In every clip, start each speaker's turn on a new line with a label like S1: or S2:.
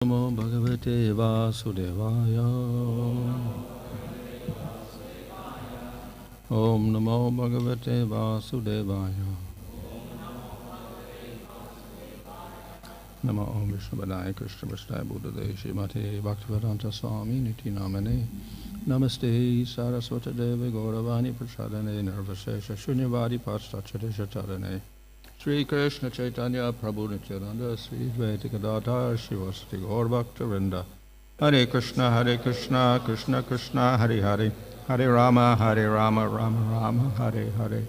S1: Namo Bhagavate Vasudevaya. Om Namo Bhagavate Vasudevaya. Namo Om Vishnu Krishna Vishnu Buddhade Srimate Bhaktivedanta Swami Niti Namane. Namaste Saraswati Devi Gauravani Prachadane Nirvashesha Shunyavadi Pastachade Shatarane. Sri Krishna Chaitanya Prabhu Nityananda Sri Advaita Gadadhar Shivasati Gaur Bhakta-vrinda. Hare Krishna Krishna Krishna Hare Hare Hare Rama Rama Rama Hare Hare.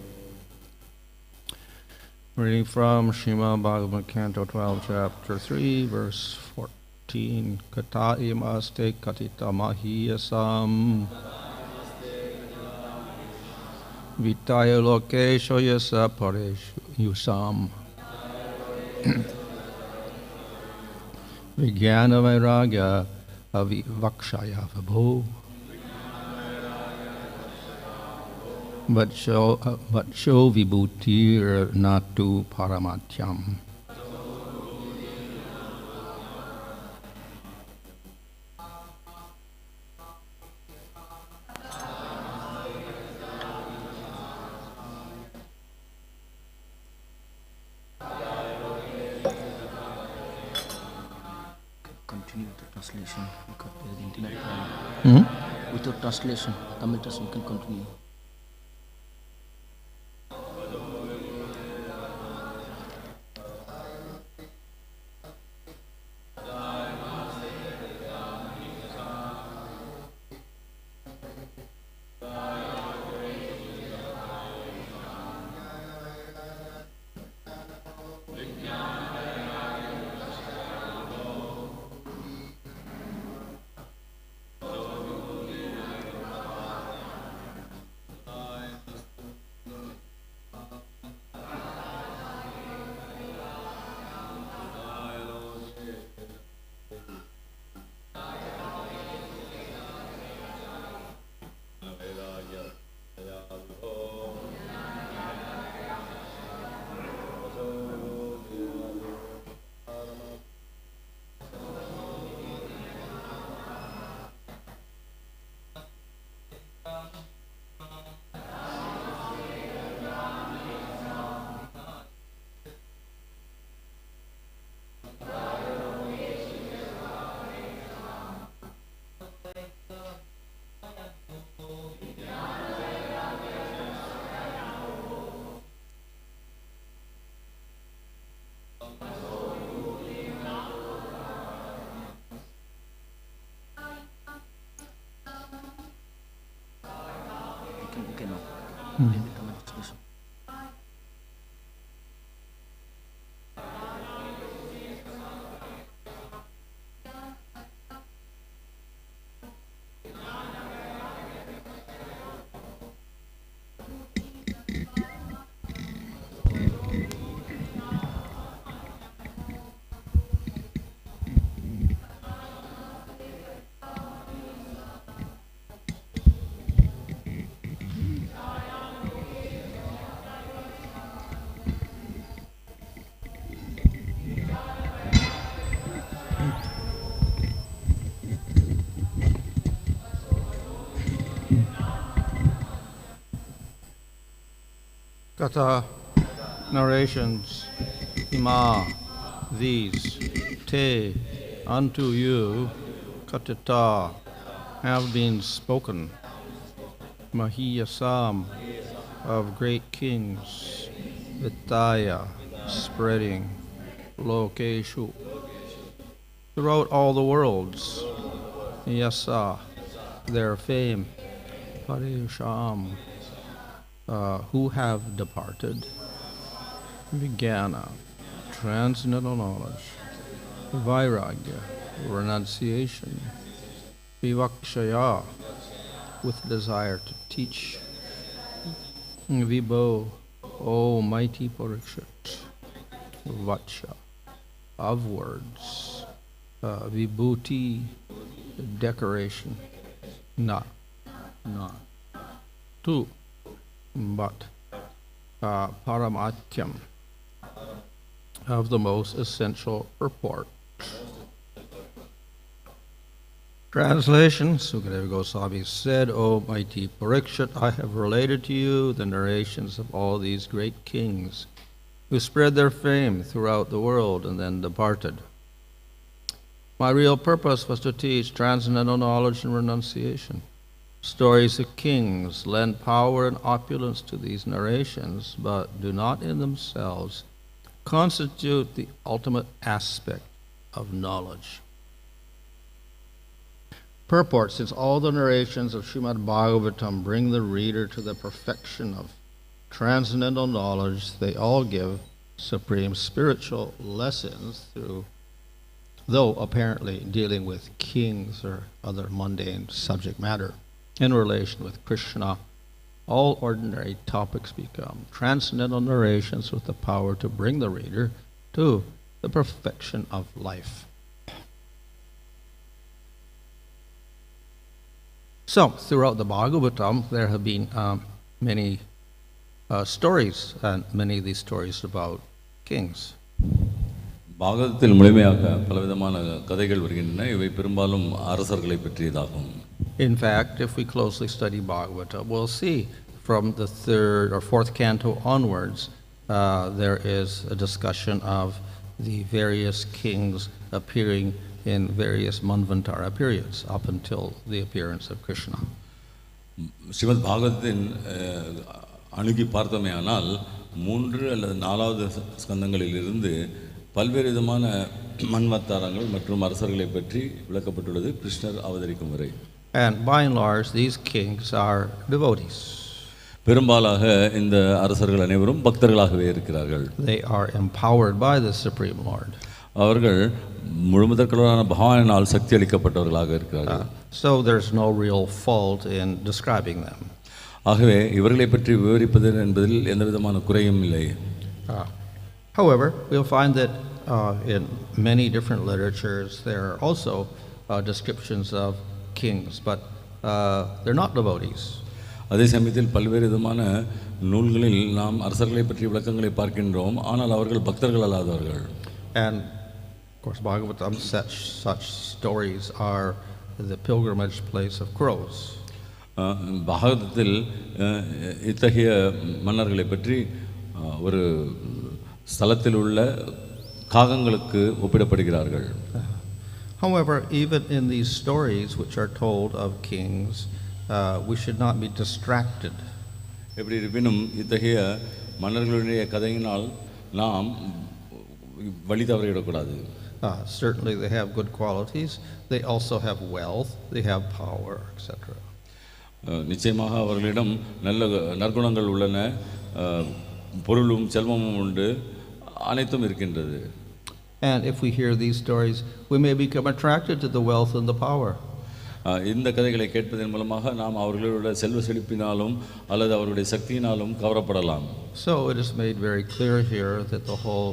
S1: Reading from Srimad Bhagavatam Canto 12 Chapter 3 Verse 14. Kathā imās te kathitā mahīyasāṁ vitāya lokeṣu yaśaḥ pareyuṣām vijñāna-vairāgya-vivakṣayā vibho vaco-vibhūtīr nātu pārama-arthyam.
S2: Continue with the translation because there is internet problem. Without translation, Tamil translation can continue. Okay, no. Maybe Tamil translation.
S1: Kathā narrations, imās, these, te, unto you, kathitā, have been spoken, mahīyasāṁ, of great kings, vitāya, spreading, lokeṣu, throughout all the worlds, yaśaḥ, their fame, pareyuṣām, who have departed, vijñāna, transcendental knowledge, vairāgya, renunciation, vivhākṣayā, with desire to teach, vibho, O mighty Parīkṣit, vacaḥ, of words, vibhūtīḥ, decoration, not, two, but pārama-arthyam, of the most essential purport, Translation, Śukadeva Gosvāmī said, O mighty Parīkṣit, I have related to you the narrations of all these great kings who spread their fame throughout the world and then departed. My real purpose was to teach transcendental knowledge and renunciation. Stories of kings lend power and opulence to these narrations, but do not in themselves constitute the ultimate aspect of knowledge. Purport, since all the narrations of Śrīmad Bhagavatam bring the reader to the perfection of transcendental knowledge, they all give supreme spiritual lessons though apparently dealing with kings or other mundane subject matter. In relation with Krishna, all ordinary topics become transcendental narrations with the power to bring the reader to the perfection of life. So, throughout the Bhagavatam, there have been many stories, and many of these stories about kings.
S3: பாகவதத்தில் முழுமையாக பலவிதமான கதைகள் வருகின்றன. இவை பெரும்பாலும் அரசர்களை பற்றியதாகும்.
S1: In fact, if we closely study Bhagavata, we'll see from the third or fourth canto onwards, there is a discussion of the various kings appearing in various Manvantara periods up until the appearance of Krishna.
S3: Srimad பாகவதத்தின் அணுகி பார்த்தோமேயானால் 3 அல்லது 4வது ஸ்கந்தங்களிலிருந்து பல்வேறு விதமான மன்வத்தாரங்கள் மற்றும் அரசர்களை பற்றி விளக்கப்பட்டுள்ளது கிருஷ்ணர் அவதரிக்கும் வரை.
S1: And by and large, these kings are devotees.
S3: பெரும்பாலாக இந்த அரசர்கள் அனைவரும் பக்தர்களாகவே இருக்கிறார்கள்.
S1: They are empowered by the Supreme Lord.
S3: அவர்கள் முழுமுதற்களான பகவானினால் சக்தி அளிக்கப்பட்டவர்களாக இருக்கிறார்கள்.
S1: So there's no real fault in describing them.
S3: ஆகவே இவர்களை பற்றி விவரிப்பது என்பதில் எந்த விதமான குறையும் இல்லை.
S1: However, we'll find that in many different literatures there are also descriptions of kings, but they're not devotees.
S3: அதே சமயத்தில் பல்வேறு விதமான நூல்களில் நாம் அரசர்களை பற்றிய விளக்கங்களை பார்க்கின்றோம், ஆனால் அவர்கள் பக்தர்கள் அல்லாதவர்கள்.
S1: And of course, Bhagavatam, such stories are the pilgrimage place of crows. பாகவதத்தில் இத்தகைய மன்னர்களை பற்றி ஒரு ஸ்தலத்தில் உள்ள காகங்களுக்கு ஒப்பிடப்படுகிறார்கள். However, even in these stories which are told of kings, we should not be distracted.
S3: எப்படி இருப்பினும் இத்தகைய மன்னர்களுடைய கதையினால் நாம் வழி தவறிவிடக்கூடாது.
S1: Certainly they have good qualities, they also have wealth, they have power, etc.
S3: நிச்சயமாக அவர்களிடம் நல்ல நற்குணங்கள் உள்ளன, பொருளும் செல்வமும் உண்டு, அனைத்தும் இருக்கின்றது.
S1: And if we hear these stories, we may become attracted to the wealth and the power.
S3: இந்த கதைகளை கேட்பதன் மூலமாக நாம் அவர்களுடைய செல்வ செழிப்பினாலும் அல்லது அவருடைய சக்தியினாலும் கவரப்படலாம்.
S1: So it is made very clear here that the whole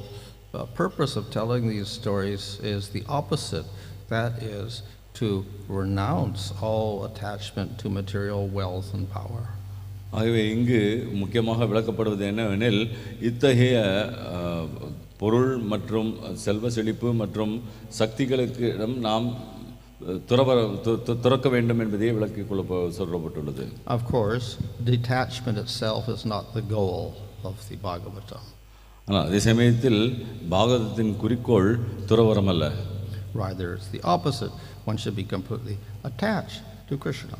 S1: purpose of telling these stories is the opposite. That is to renounce all attachment to material wealth and power.
S3: ஆகவே இங்கு முக்கியமாக விளக்கப்படுவது என்னவெனில், இத்தகைய பொருள் மற்றும் செல்வ செழிப்பு மற்றும் சக்திகளுக்கு நாம் துறக்க வேண்டும் என்பதை விளக்கிக் கொள்ள சொல்லப்பட்டுள்ளது.
S1: Of course, detachment itself is not the goal of the Bhagavatam.
S3: ஆனால் அதே சமயத்தில் பாகவதத்தின் குறிக்கோள் துறவரம் அல்ல.
S1: Rather, it's the opposite. One should be completely attached to Krishna.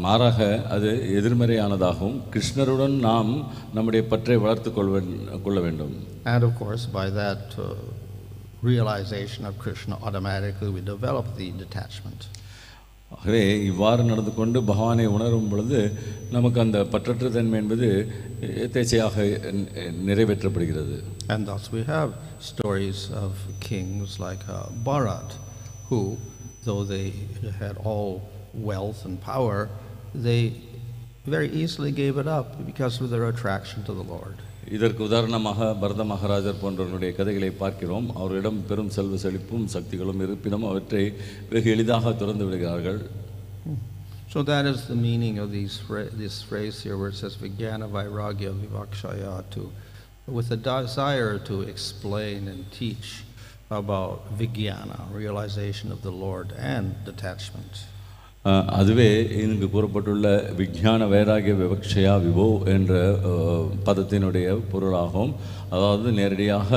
S3: மாறாக அது எதிர்மறையானதாகவும் கிருஷ்ணருடன் நாம் நம்முடைய பற்றை வளர்த்து கொள்ள வேண்டும்.
S1: And of course, by that realization of Krishna, automatically we develop the detachment.
S3: ஆகவே இவ்வாறு நடந்து கொண்டு பகவானை உணரும் பொழுது நமக்கு அந்த பற்றற்ற தன்மை என்பது எதேச்சையாக நிறைவேற்றப்படுகிறது.
S1: And thus we have stories of kings like Bharat, who, though they had all wealth and power, they very easily gave it up because of their attraction to the Lord.
S3: இதற்கு உதாரணமாக பரத மகாராஜர் போன்றவர்களுடைய கதைகளை பார்க்கிறோம். அவர்களிடம் பெரும் செல்வ செழிப்பும் சக்திகளும் இருப்பினும் அவற்றை வெகு எளிதாக துறந்து விடுகிறார்கள்.
S1: So that is the meaning of this phrase here where it says vijñāna-vairāgya-vivakṣayā, with a desire to explain and teach about vijñāna, realization of the Lord, and detachment.
S3: அதுவே இங்கு கூறப்பட்டுள்ள vijñāna-vairāgya-vivakṣayā vibho என்ற பதத்தினுடைய பொருளாகும். அதாவது நேரடியாக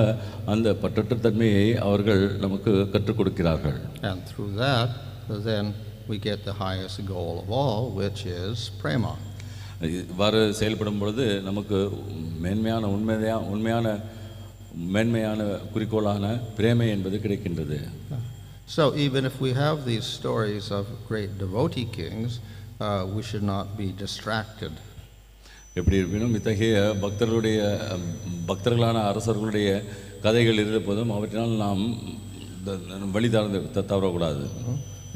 S3: அந்த பற்றற்ற தன்மையை அவர்கள் நமக்கு கற்றுக் கொடுக்கிறார்கள்.
S1: And through that, then we get the highest goal of all, which is Prema.
S3: இவ்வாறு செயல்படும் பொழுது நமக்கு மேன்மையான குறிக்கோளான பிரேமை என்பது கிடைக்கின்றது.
S1: So even if we have these stories of great devotee kings, we should not be distracted.
S3: எப்படி இருப்பினும் இத்தகைய பக்தர்களான அரசர்களுடைய கதைகள் இருந்த போதும் அவற்றினால் நாம் வழி தவறக்கூடாது.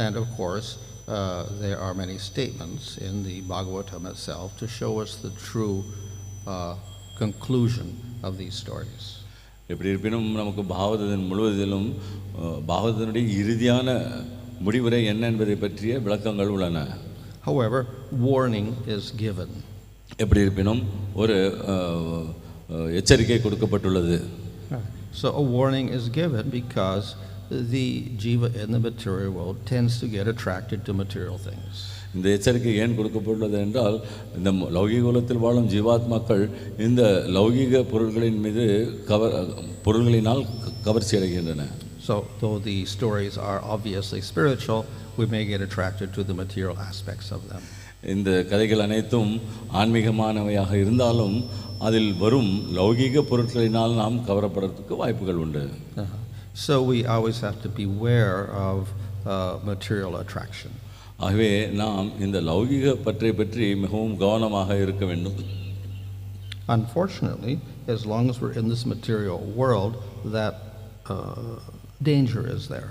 S1: And of course, there are many statements in the Bhagavatam itself to show us the true conclusion of these stories.
S3: எப்படி இருப்பினும் நமக்கு பாகவதத்தின் முழுவதிலும் பாகவதனுடைய இறுதியான முடிவுரை என்ன என்பதை பற்றிய விளக்கங்கள் உள்ளன.
S1: However, warning is given.
S3: எப்படி இருப்பினும் ஒரு எச்சரிக்கை கொடுக்கப்பட்டுள்ளது.
S1: So a warning is given because the jiva in the material world tends to get attracted to material things.
S3: இந்த எச்சரிக்கை ஏன் கொடுக்கப்பட்டுள்ளது என்றால் இந்த லௌகிக உலகத்தில் வாழும் ஜீவாத்மாக்கள் இந்த லௌகிக பொருள்களினால் கவர்ச்சி அடைகின்றன.
S1: So though the stories are obviously spiritual, we may get attracted to the material aspects of them.
S3: இந்த கதைகள் அனைத்தும் ஆன்மீகமானவையாக இருந்தாலும் அதில் வரும் லௌகிக பொருட்களினால் நாம் கவரப்படுறதுக்கு வாய்ப்புகள் உண்டு.
S1: So we always have to beware of material attraction.
S3: ஆகவே நாம் இந்த லௌகிக பற்றை பற்றி மிகவும் கவனமாக இருக்க வேண்டும்.
S1: Unfortunately, as long as we're in this material world, that danger is there.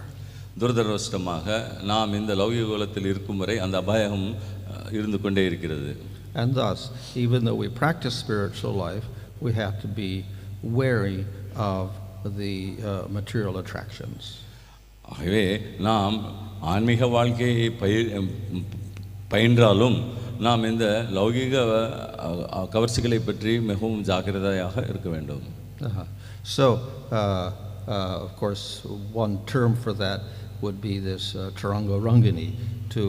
S3: துரதிர்ஷ்டமாக நாம் இந்த லௌகிக உலகத்தில் இருக்கும் வரை அந்த அபாயம் இருந்து கொண்டே இருக்கிறது.
S1: And thus, even though we practice spiritual life, we have to be wary of the material attractions.
S3: ஆகவே நாம் ஆன்மீக வாழ்க்கையை பயின்றாலும் நாம் இந்த லௌகிக கவர்ச்சிகளை பற்றி மிகவும் ஜாக்கிரதையாக இருக்க வேண்டும்.
S1: So, of course, one term for that would be this Taranga-rangini, to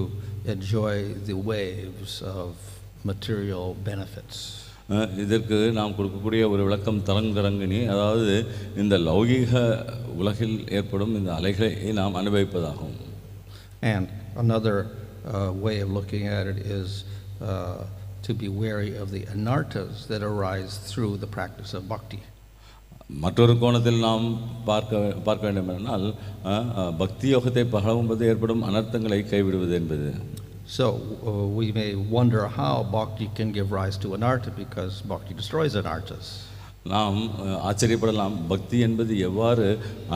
S1: enjoy the waves of material benefits.
S3: இதற்கு நாம் கொடுக்கக்கூடிய ஒரு விளக்கம் தரங்கரங்கினி, அதாவது இந்த லௌகிக உலகில் ஏற்படும் இந்த அலைகளை நாம் அனுபவிப்பதாகும்.
S1: And another way of looking at it is to be wary of the anarthas that arise through the practice of bhakti.
S3: மற்றொரு கோணத்தில் நாம் பார்க்க வேண்டும் என்றால் பக்தி யோகத்தை பழகும்போது ஏற்படும் அனர்த்தங்களை கைவிடுவது என்பது.
S1: So we may wonder how bhakti can give rise to anartha, because bhakti destroys anarthas.
S3: நாம் ஆச்சரியப்படலாம், பக்தி என்பது எவ்வாறு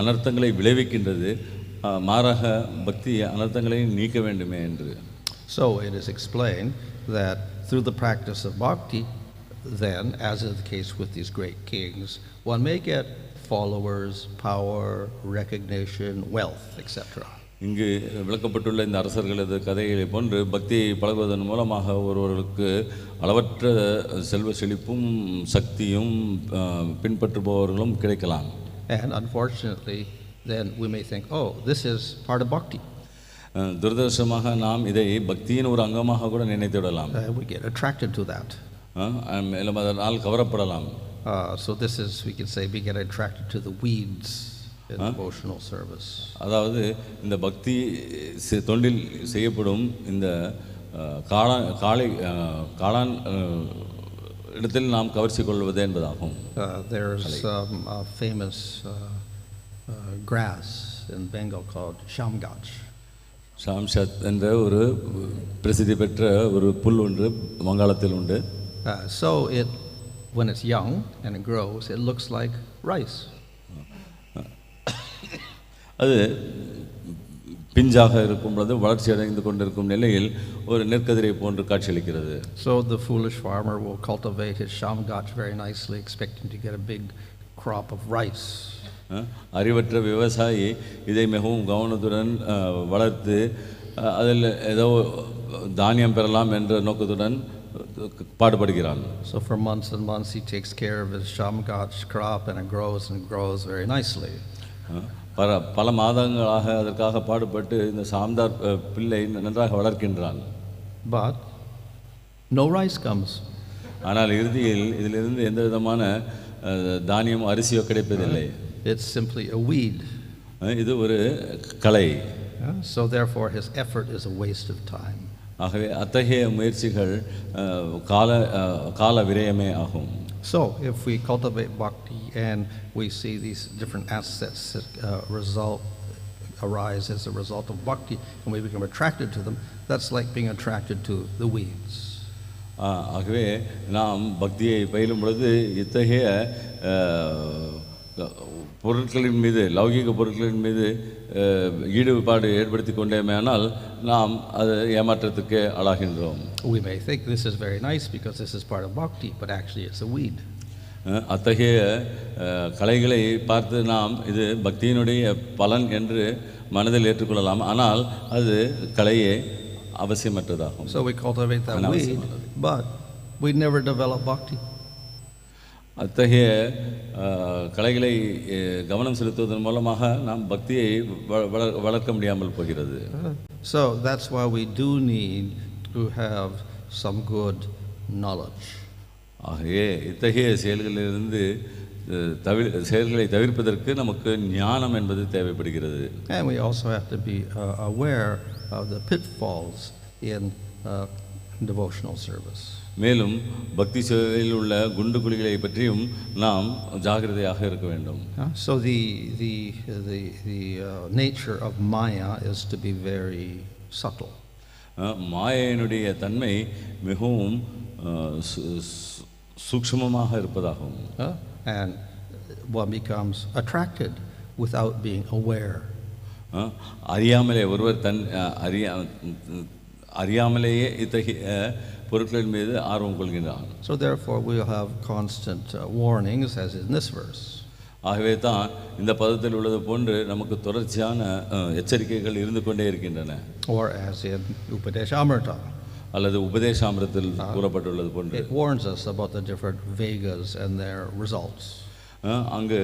S3: அனர்த்தங்களை விளைவிக்கின்றது, மாறாக பக்தி அனர்த்தங்களை நீக்க வேண்டுமே என்று.
S1: So it is explained that through the practice of bhakti, then, as is the case with these great kings, one may get followers, power, recognition, wealth, etc.
S3: இங்கு விளக்கப்பட்டுள்ள இந்த அரசர்களது கதைகளை போன்று பக்தியை பழகுவதன் மூலமாக ஒருவருக்கு அளவற்ற செல்வ செழிப்பும் சக்தியும் பின்பற்றுபவர்களும் கிடைக்கலாம்.
S1: And unfortunately, then we may think, oh, this is part of bhakti.
S3: துரதிர்ஷ்டமாக நாம் இதை பக்தியின் ஒரு அங்கமாக கூட நினைத்துவிடலாம்.
S1: We get attracted to that.
S3: மேலும் அதனால் கவரப்படலாம்.
S1: So this is, we can say, we get attracted to the weeds in devotional service.
S3: அதாவது இந்த பக்தி தொண்டில் செய்யப்படும் இந்த காளான் இடத்தில் நாம் கவர்ச்சி கொள்வது என்பதாகும்.
S1: There's a famous grass in Bengal called shamgach.
S3: ஷாம்ஷத் என்ற ஒரு பிரசித்தி பெற்ற ஒரு புல் ஒன்று வங்காளத்தில் உண்டு.
S1: So when it's young and it grows, it looks like rice.
S3: அது பிஞ்சாக இருக்கும் பொழுது வளர்ச்சி அடைந்து கொண்டிருக்கும் நிலையில் ஒரு நெற்கதிரை போன்று காட்சியளிக்கிறது.
S1: So the foolish farmer will cultivate his shamgach very nicely, expecting to get a big crop of rice.
S3: அறிவற்ற விவசாயி இதை மிகவும் கவனத்துடன் வளர்த்து அதில் ஏதோ தானியம் பெறலாம் என்ற நோக்கத்துடன் பாடுபடுகிறான்.
S1: So for months and months he takes care of his shamgach crop, and it grows very nicely.
S3: பல மாதங்களாக அதற்காக பாடுபட்டு இந்த சாம்தார் பிள்ளை நன்றாக வளர்க்கின்றாள்.
S1: But no rice comes.
S3: ஆனால் இறுதியில் இதிலிருந்து எந்த விதமான தானியம் அரிசியோ கிடைப்பதில்லை.
S1: It's simply a weed.
S3: இது ஒரு களை.
S1: So therefore his effort is a waste of time.
S3: ஆகவே அத்தகைய முயற்சிகள் கால விரயமே ஆகும்.
S1: So if we cultivate bhakti and we see these different assets that arise as a result of bhakti and we become attracted to them, that's like being attracted to the weeds.
S3: ஆகவே நாம் பக்தியை பயிலும் பொழுது இத்தகைய பொருட்களின் மீது லௌகிக பொருட்களின் மீது ஈடுபாடு ஏற்படுத்தி கொண்டேமானால் நாம் அது ஏமாற்றத்துக்கு ஆளாகின்றோம்.
S1: We may think this is very nice because this is part of bhakti, but actually it's a weed.
S3: அத்தகைய கலைகளை பார்த்து நாம் இது பக்தியினுடைய பலன் என்று மனதில் ஏற்றுக்கொள்ளலாம். ஆனால் அது கலையே அவசியமற்றதாகும்.
S1: So we cultivate that weed, but we never develop bhakti.
S3: அத்தகைய கலைகளை கவனம் செலுத்துவதன் மூலமாக நாம் பக்தியை வளர்க்க முடியாமல் போகிறது.
S1: So that's why we do need to have some good knowledge.
S3: ஆகவே இத்தகைய செயல்களிலிருந்து செயல்களை தவிர்ப்பதற்கு நமக்கு ஞானம் என்பது தேவைப்படுகிறது.
S1: And we also have to be aware of the pitfalls in devotional service.
S3: மேலும் பக்தி சேவையில் உள்ள குண்டு குழிகளை பற்றியும் நாம் ஜாகிரதையாக இருக்க வேண்டும்.
S1: So the nature of maya is to be very subtle.
S3: மாயையினுடைய தன்மை மிகவும் சூக்ஷ்மமாக இருப்பதாகும்.
S1: And one becomes attracted without being aware.
S3: அறியாமலே ஒருவர் அறியாமலேயே இத்தகைய பொருட்களின் மீது ஆர்வம் கொள்கின்றான்.
S1: So therefore we will have constant warnings as in this verse.
S3: ஆகவே தான் இந்த பதத்தில் உள்ளது போன்று நமக்கு தொடர்ச்சியான எச்சரிக்கைகள் இருந்து கொண்டே இருக்கின்றன.
S1: Or as in Upadeshamrita.
S3: அல்லது உபதேசாமிரத்தில் கூறப்பட்டுள்ளது போன்று.
S1: It warns us about the different vegas and their results.
S3: அங்கு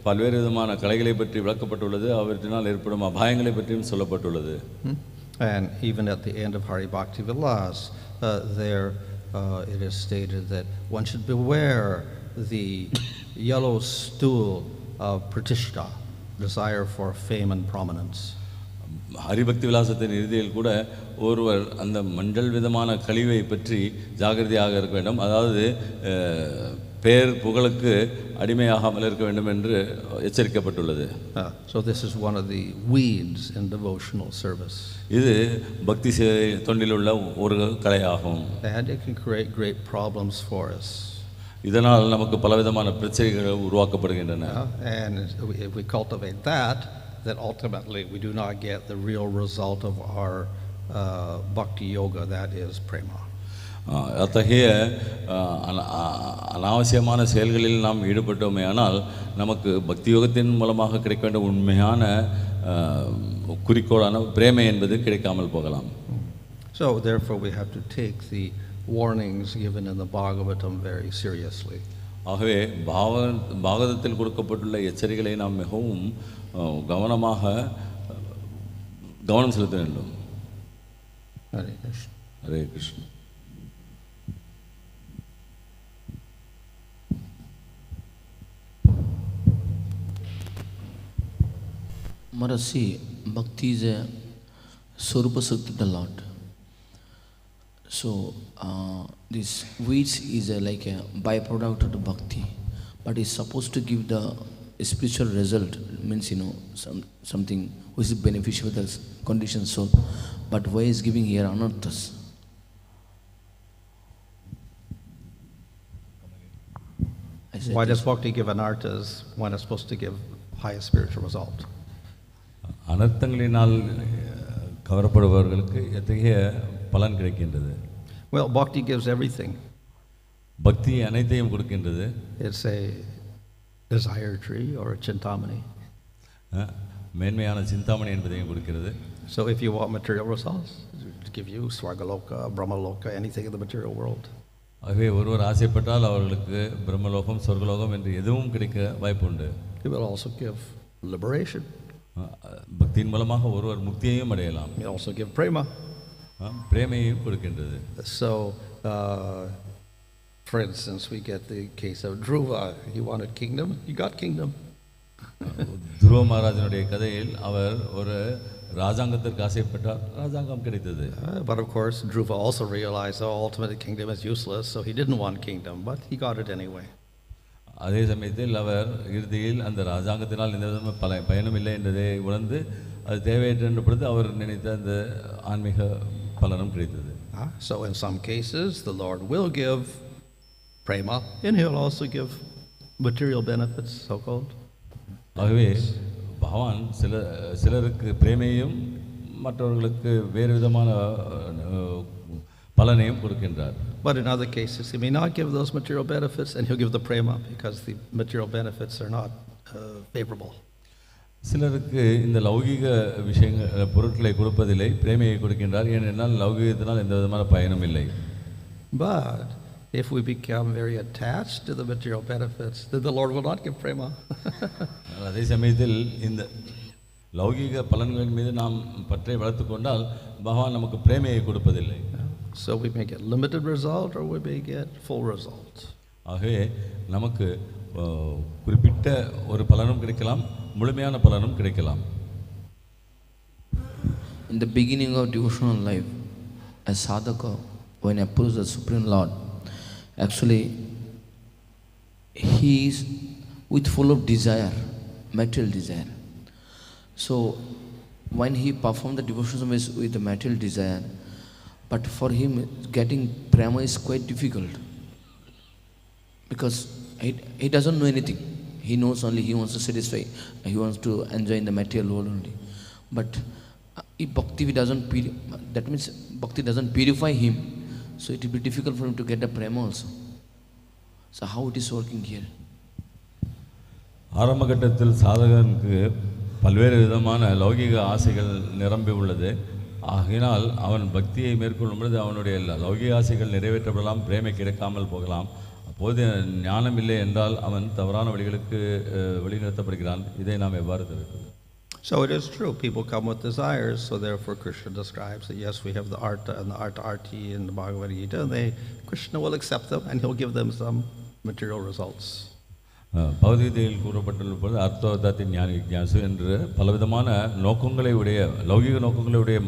S3: பல்வேறு விதமான கலைகளை பற்றி விளக்கப்பட்டுள்ளது, அவற்றினால் ஏற்படும் அபாயங்களை பற்றியும் சொல்லப்பட்டுள்ளது.
S1: And even at the end of Hari Bhakti Vilas, there it is stated that one should beware the yellow stool of pratishta, desire for fame and prominence.
S3: Haribhakti விலாசத்தின் இறுதியில் கூட ஒருவர் அந்த மஞ்சள் விதமான கழிவை பற்றி ஜாகிரதையாக இருக்க வேண்டும். அதாவது பேர் புகழுக்கு அடிமையாகாமல் இருக்க வேண்டும் என்று எச்சரிக்கப்பட்டுள்ளது.
S1: So this is one of the weeds in devotional service.
S3: இது பக்தி தொண்டில் உள்ள ஒரு கலையாகும்.
S1: And it can create great problems for us.
S3: இதனால் நமக்கு பலவிதமான பிரச்சனைகள் உருவாக்கப்படுகின்றன.
S1: And if we cultivate that, then ultimately we do not get the real result of our bhakti yoga, that is prema.
S3: அத்தகைய அனாவசியமான செயல்களில் நாம் ஈடுபட்டோமே ஆனால் நமக்கு பக்தி யோகத்தின் மூலமாக கிடைக்க வேண்டிய உண்மையான குறிக்கோளான பிரேமை என்பது கிடைக்காமல் போகலாம்.
S1: So therefore we have to take the warnings given in the Bhagavatam very seriously.
S3: ஆகவே பாகவதத்தில் கொடுக்கப்பட்டுள்ள எச்சரிக்கைகளை நாம் மிகவும் கவனமாக கவனம் செலுத்த வேண்டும்.
S1: Hare Krishna.
S3: Hare Krishna.
S2: Marasi, bhakti is a Swarupa Sakti of the Lord. So this weeds is like a byproduct of the bhakti, but it's supposed to give the spiritual result, means something which is beneficial for the conditioned soul. But why is giving here anarthas?
S1: Why does bhakti give anarthas when it's supposed to give highest spiritual result?
S3: அனர்த்தங்களினால் கவரப்படுபவர்களுக்கு எத்தகைய பலன் கிடைக்கின்றது?
S1: Well, bhakti gives everything.
S3: பக்தி அனைத்தையும் கொடுக்கின்றது.
S1: It's a desire tree or a chintamani.
S3: மேன்மையான சிந்தாமணி என்பதையும் கொடுக்கிறது.
S1: So if you want material results, to give you Swargaloka, Brahmaloka, anything in the material world.
S3: ஆகவே ஒருவர் ஆசைப்பட்டால் அவர்களுக்கு பிரம்மலோகம் சொர்க்கலோகம் என்று எதுவும் கிடைக்க வாய்ப்பு உண்டு.
S1: It will also give liberation.
S3: பக்தியின் மூலமாக ஒருவர் முக்தியையும் அடையலாம்.
S1: He also give prema.
S3: பிரேமையையும் கொடுக்கின்றது.
S1: So, for instance, we get the case of Dhruva. He wanted kingdom. He got kingdom.
S3: துருவ மகாராஜனுடைய கதையில் அவர் ஒரு ராஜாங்கத்திற்கு ஆசைப்பட்டார், ராஜாங்கம் கிடைத்தது.
S1: But of course, Dhruva also realized, ultimately kingdom is useless, so he didn't want kingdom, but he got it anyway.
S3: அதே சமயத்தில் அவர் இறுதியில் அந்த ராஜாங்கத்தினால் எந்த விதமான பயனும் இல்லை என்றதை உணர்ந்து அது தேவையற்ற பொழுது அவர் நினைத்த அந்த ஆன்மீக பலனும் கிடைத்தது.
S1: So in some cases, the Lord will give prema, and He'll also give material benefits, so-called.
S3: ஆகவே பகவான் சிலருக்கு பிரேமையும் மற்றவர்களுக்கு வேறு விதமான பலனையும் கொடுக்கின்றார்.
S1: But in other cases, He may not give those material benefits, and He'll give the prema because the material benefits are not favorable.
S3: சிலருக்கு இந்த லௌகீக விஷயங்கள் பொருட்களை கொடுப்பதில்லை, பிரேமையை கொடுக்கின்றார். ஏனென்றால் லௌகீகத்தினால் எந்த விதமான பயனும் இல்லை.
S1: But if we become very attached to the material benefits, then the Lord will not give prema.
S3: அதே சமயத்தில் இந்த லௌகீக பலன்களின் மீது நாம் பற்றை வளர்த்து கொண்டால் பகவான் நமக்கு பிரேமையை கொடுப்பதில்லை.
S1: So we may get limited result or we may get full result.
S3: ஆகவே நமக்கு குறிப்பிட்ட ஒரு பலனும் கிடைக்கலாம், முழுமையான பலனும் கிடைக்கலாம்.
S2: In the beginning of devotional life, as sadhaka, when he approaches the Supreme Lord, actually he is with full of desire, material desire. So when he performs the devotional service with the material desire, but for him getting prema is quite difficult because he doesn't know anything. He knows only he wants to satisfy, he wants to enjoy in the material world only. But if bhakti doesn't that means bhakti doesn't purify him, so it will be difficult for him to get the prema also. So how it is working here?
S3: ஆரம்ப கட்டத்தில் சாதகனுக்கு பல்வேறு விதமான லௌகிக ஆசைகள் நிரம்பி உள்ளது. ஆகினால் அவன் பக்தியை மேற்கொள்ளும் பொழுது அவனுடைய லௌகிக ஆசைகள் நிறைவேற்றப்படலாம், பிரேமை கிடைக்காமல் போகலாம். அப்போது ஞானம் இல்லை என்றால் அவன் தவறான வழிகளுக்கு வழிநடத்தப்படுகிறான். இதை நாம் எவ்வாறு தவிர்ப்பது?
S1: So it is true, people come with desires, so therefore Krishna describes that yes, we have the artha and the artha-arthi in the Bhagavad Gita, and Krishna will accept them and He'll give them some material results.
S3: பகவத்கீதையில் கூறப்பட்டுள்ள பொழுது அர்த்தவர்த்தத்தின் ஞான விஜ்ஞாசு என்று பலவிதமான நோக்கங்களை உடைய லௌகிக நோக்கங்களை உடைய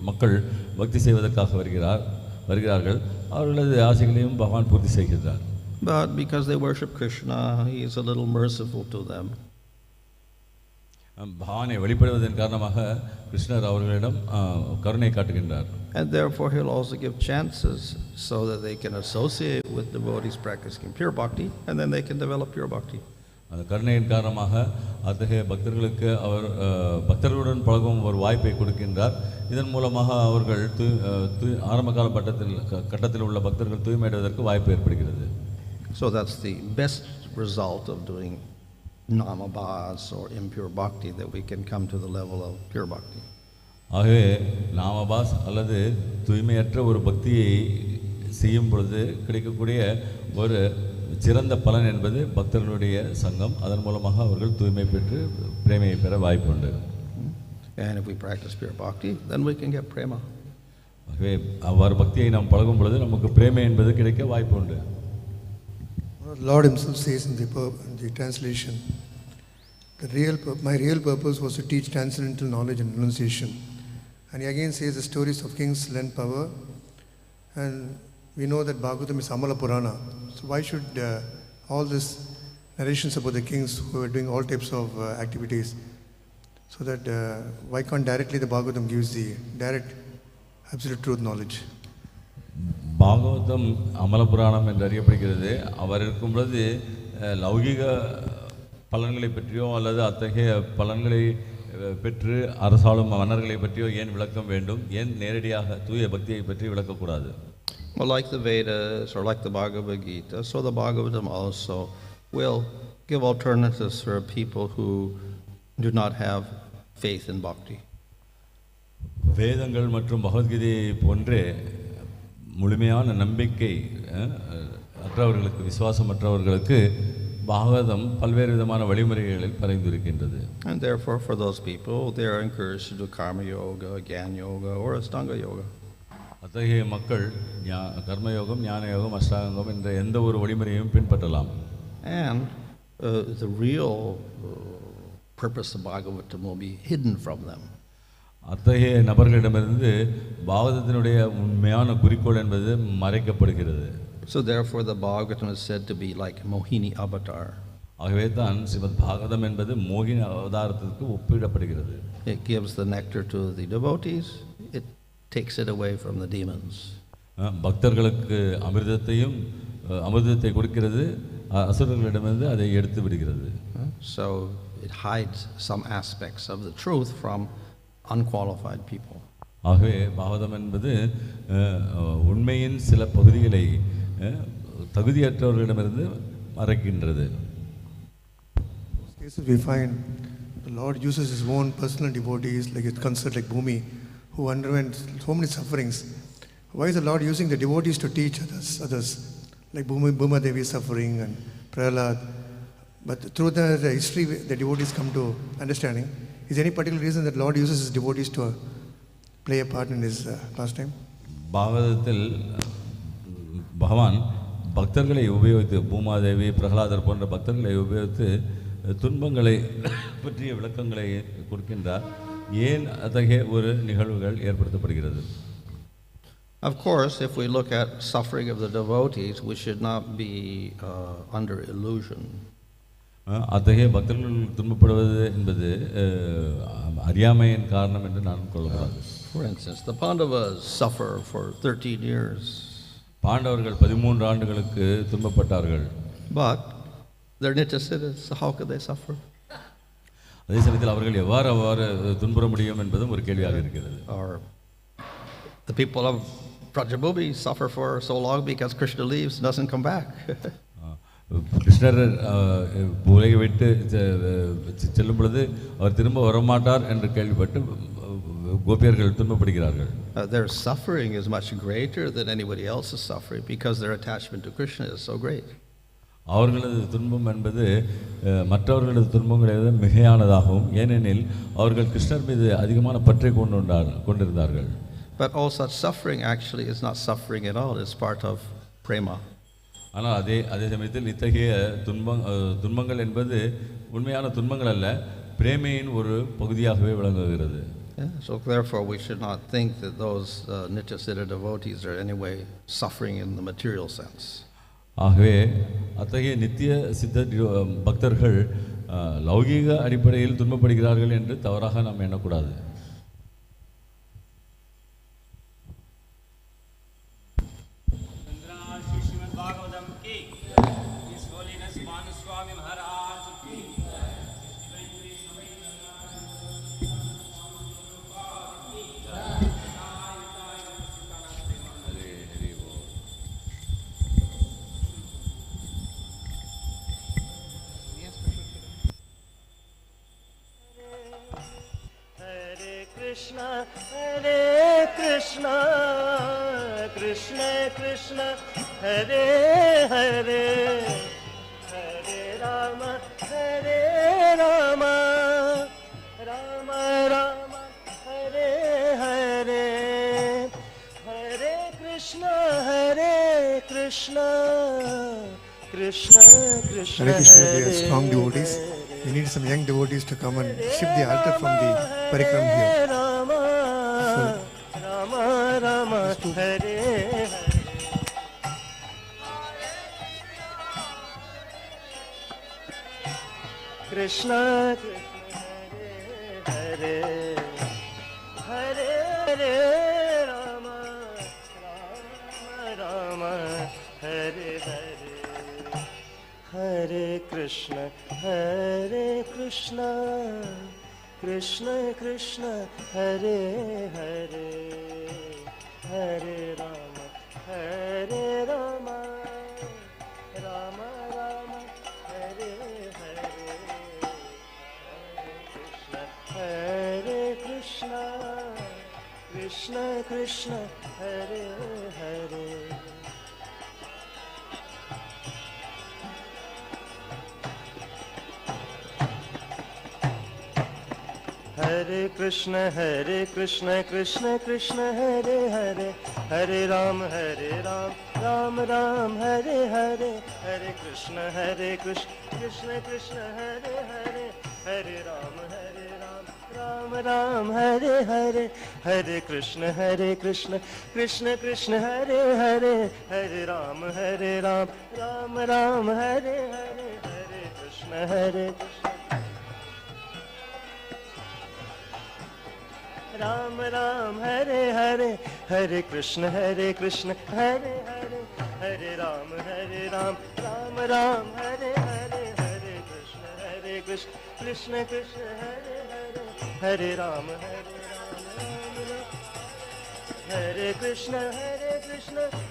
S3: மக்கள் பக்தி செய்வதற்காக வருகிறார்கள். அவர்களது ஆசைகளையும் பகவான் பூர்த்தி செய்கிறார்.
S1: But because they worship Krishna, He is a little merciful to them.
S3: பகவானை வழிபடுவதன் காரணமாக கிருஷ்ணர் அவர்களிடம் கருணை காட்டுகின்றார்.
S1: And therefore He'll also give chances so that they can associate with devotees practicing pure bhakti, and then they can develop pure bhakti.
S3: அந்த கருணையின் காரணமாக அத்தகைய பக்தர்களுக்கு அவர் பக்தர்களுடன் பழகும் ஒரு வாய்ப்பை கொடுக்கின்றார். இதன் மூலமாக அவர்கள் ஆரம்பகால கட்டத்தில் உள்ள பக்தர்கள் தூய்மையடைவதற்கு வாய்ப்பு ஏற்படுகிறது.
S1: So that's the best result of doing namabhas or impure bhakti, that we can come to the level of pure bhakti.
S3: ஆகவே நாமபாஸ் அல்லது தூய்மையற்ற ஒரு பக்தியை செய்யும் பொழுது கிடைக்கக்கூடிய ஒரு சிறந்த பலன் என்பது பக்தர்களுடைய சங்கம். அதன் மூலமாக அவர்கள் தூய்மை பெற்று பிரேமையை பெற வாய்ப்பு உண்டு.
S1: And if we practice pure bhakti, then we can get prema.
S3: ஆகவே அவ்வாறு பக்தியை நாம் பழகும் பொழுது நமக்கு பிரேமை என்பது கிடைக்க வாய்ப்பு உண்டு.
S4: Lord Himself says in the translation, my real purpose was to teach transcendental knowledge and renunciation. And He again says the stories of kings lend power, and we know that Bhagavatam is Amala Purana. So why should all these narrations about the kings who are doing all types of activities, so that why can't directly the Bhagavatam gives the direct absolute truth knowledge?
S3: Bhagavatam அமலபுராணம் என்று அறியப்படுகிறது. அவர் இருக்கும் பொழுது லௌகிக பலன்களை பற்றியோ அல்லது அத்தகைய பலன்களை பெற்று அரசாளும் மன்னர்களை பற்றியோ ஏன் விளக்கம் வேண்டும்? ஏன் நேரடியாக தூய பக்தியை பற்றி விளக்கக்கூடாது?
S1: Well, like the Vedas or like the Bhagavad Gita, so the Bhagavatam also will give alternatives for people who do not have faith in bhakti.
S3: வேதங்கள் மற்றும் பகவத்கீதையை போன்றே முழுமையான நம்பிக்கை அற்றவர்களுக்கு, விசுவாசமற்றவர்களுக்கு பாகவதம் பல்வேறு விதமான வழிமுறைகளில் பரிந்துரைக்கின்றது.
S5: And therefore for those people they are encouraged to do karma yoga, jnana yoga or ashtanga yoga.
S3: அத்தகைய மக்கள் கர்மயோகம், ஞான யோகம், அஷ்டாங்கம் என்ற எந்த ஒரு வழிமுறையையும் பின்பற்றலாம்.
S5: And the real purpose of Bhagavatam will be hidden from them.
S3: அத்தகைய நபர்களிடமிருந்து பாகவதத்தினுடைய உண்மையான குறிக்கோள் என்பது மறைக்கப்படுகிறது.
S5: So therefore the Bhagavatam is said to be like Mohini avatar.
S3: ஆகவே தான் ஸ்ரீமத் பாகவதம் என்பது மோகினி அவதாரத்திற்கு ஒப்பிடப்படுகிறது.
S5: It gives the nectar to the devotees, it takes it away from the demons.
S3: பக்தர்களுக்கு அமிர்தத்தை கொடுக்கிறது, அசுரர்களிடமிருந்து அதை எடுத்து விடுகிறது.
S5: So it hides some aspects of the truth from unqualified people.
S3: ஆகவே பாகவதம் என்பது உண்மையின் சில பகுதிகளை தகுதியற்றவர்களிடமிருந்து மறைக்கின்றது.
S4: In cases we find the Lord uses his own personal devotees, like his consort like Bhumi, who underwent so many sufferings. Why is the Lord using the devotees to teach others? Like Bhuma Devi suffering and Prahlad. But through the history, the devotees come to understanding. Is there any particular reason that Lord uses his devotees to play a part in his pastime?
S3: பாகவதத்தில் பகவான் பக்தர்களை உபயோகித்து, பூமாதேவி, பிரகலாதர் போன்ற பக்தர்களை உபயோகித்து துன்பங்களை பற்றிய விளக்கங்களை கொடுக்கின்றார். ஏன் அத்தகைய ஒரு நிகழ்வுகள் ஏற்படுத்தப்படுகிறது?
S5: Of course, if we look at suffering of the devotees, we should not be under illusion.
S3: அத்தகைய பக்தர்கள் துன்பப்படுவது என்பது அறியாமையின் காரணம் என்று நான் கொள்ளக்கூடாது.
S5: For instance, the Pandavas suffer for 13 years.
S3: பாண்டவர்கள் 13 ஆண்டுகளுக்கு துன்பப்பட்டார்கள்.
S5: But they're Nityasiddhas, so how could they suffer?
S3: அதே சமயத்தில் அவர்கள் எவ்வாறு துன்புற முடியும் என்பதும் ஒரு கேள்வியாக இருக்கிறது.
S5: Or the people of Brajabhumi suffer for so long because Krishna leaves and doesn't come back.
S3: கிருஷ்ணர் உலகை விட்டு செல்லும் பொழுது அவர் திரும்ப வரமாட்டார் என்று கேள்விப்பட்டு கோபியர்கள் துன்பப்படுகிறார்கள்.
S5: Their suffering is much greater than anybody else's suffering because their attachment to Krishna is so great.
S3: அவர்களது துன்பம் என்பது மற்றவர்களது துன்பங்களை விட மிகையானதாகும். ஏனெனில் அவர்கள் கிருஷ்ணர் மீது அதிகமான பற்றை கொண்டிருந்தார்கள்.
S5: But all such suffering actually is not suffering at all. It's part of Prema.
S3: ஆனால் அதே சமயத்தில் இத்தகைய துன்பங்கள் என்பது உண்மையான துன்பங்கள் அல்ல, பிரேமையின் ஒரு பகுதியாகவே விளங்குகிறது.
S5: So therefore we should not think that those Nityasiddha devotees are anyway suffering in the material sense.
S3: ஆகவே அத்தகைய நித்திய சித்த பக்தர்கள் லௌகீக அடிப்படையில் துன்பப்படுகிறார்கள் என்று தவறாக நாம் எண்ணக்கூடாது.
S6: Hare Krishna, Krishna Krishna, Hare Hare, Hare Rama, Hare Rama, Rama Rama, Hare Hare, Hare Krishna, Krishna Krishna,
S4: Hare Krishna, we are strong devotees. We need some young devotees to come and shift the altar from the Parīkṣit here.
S6: Rama Rama Hare Krishna Krishna Hare Hare Hare Rama Rama Rama Hare Hare Hare Krishna Krishna Krishna Hare Hare Hare Rama Rama Rama Hare Hare Hare Krishna Krishna Krishna Hare Hare Hare Krishna Krishna Krishna Hare Hare, Hare Ram Ram Ram Hare Hare, Hare Krishna Krishna Krishna Hare Hare, Hare Ram Ram Ram Hare Hare, Hare Krishna Krishna Krishna Hare Hare, Hare Ram Ram Ram Hare Hare, Hare Krishna Ram Ram Hare Hare, Hare Krishna Hare Hare, Hare Ram Ram Ram Hare Hare, Hare Krishna Krishna Krishna Hare Hare, Hare Ram Hare Krishna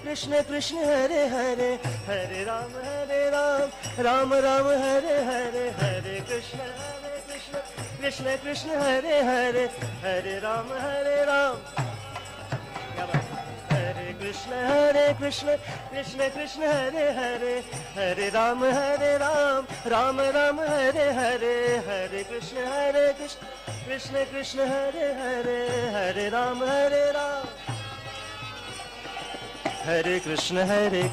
S6: Krishna Krishna Hare Hare, Hare Ram Ram Ram Hare Hare, Hare Krishna Krishna Krishna Hare Hare, Hare Ram Hare Krishna Krishna Krishna Hare Hare, Hare Ram Ram Ram Hare Hare, Hare Krishna Krishna Krishna Hare Hare, Hare Ram Hare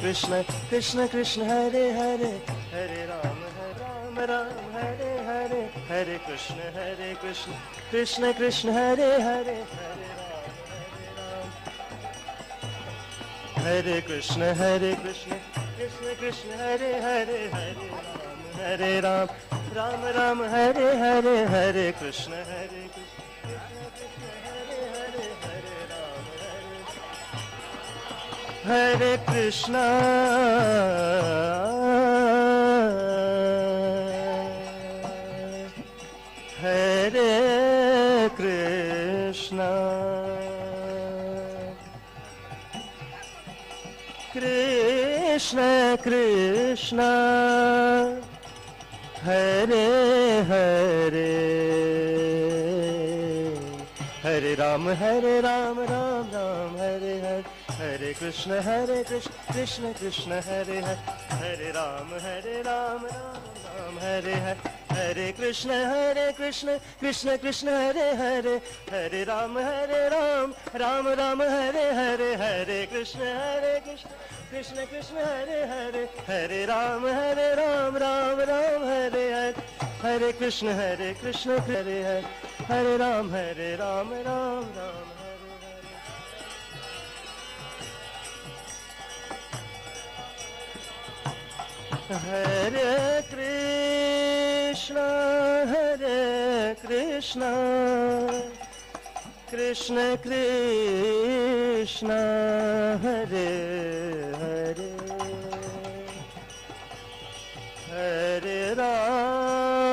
S6: Krishna Krishna Krishna Hare Hare, Hare Ram Ram Hare Hare, Hare Krishna Krishna Krishna Hare Hare, Hare Krishna Krishna Krishna Hare Hare, Hare Ram Ram Hare Hare, Hare Krishna Hare Krishna Hare Krishna Krishna Krishna Hare Hare, Hare Ram Ram Ram Hare Hare, Hare Krishna Krishna Krishna Hare Hare, Hare Ram Ram Ram Hare Hare, Hare Krishna Krishna Krishna Hare Hare, Hare Ram Ram Ram Hare Hare, Hare Krishna Krishna Krishna Hare Hare, Hare Ram Ram Ram Hare Hare, Hare Krishna Hare Hare, Hare Ram Ram Ram Hare Krishna Krishna Krishna Hare Hare, Hare Ram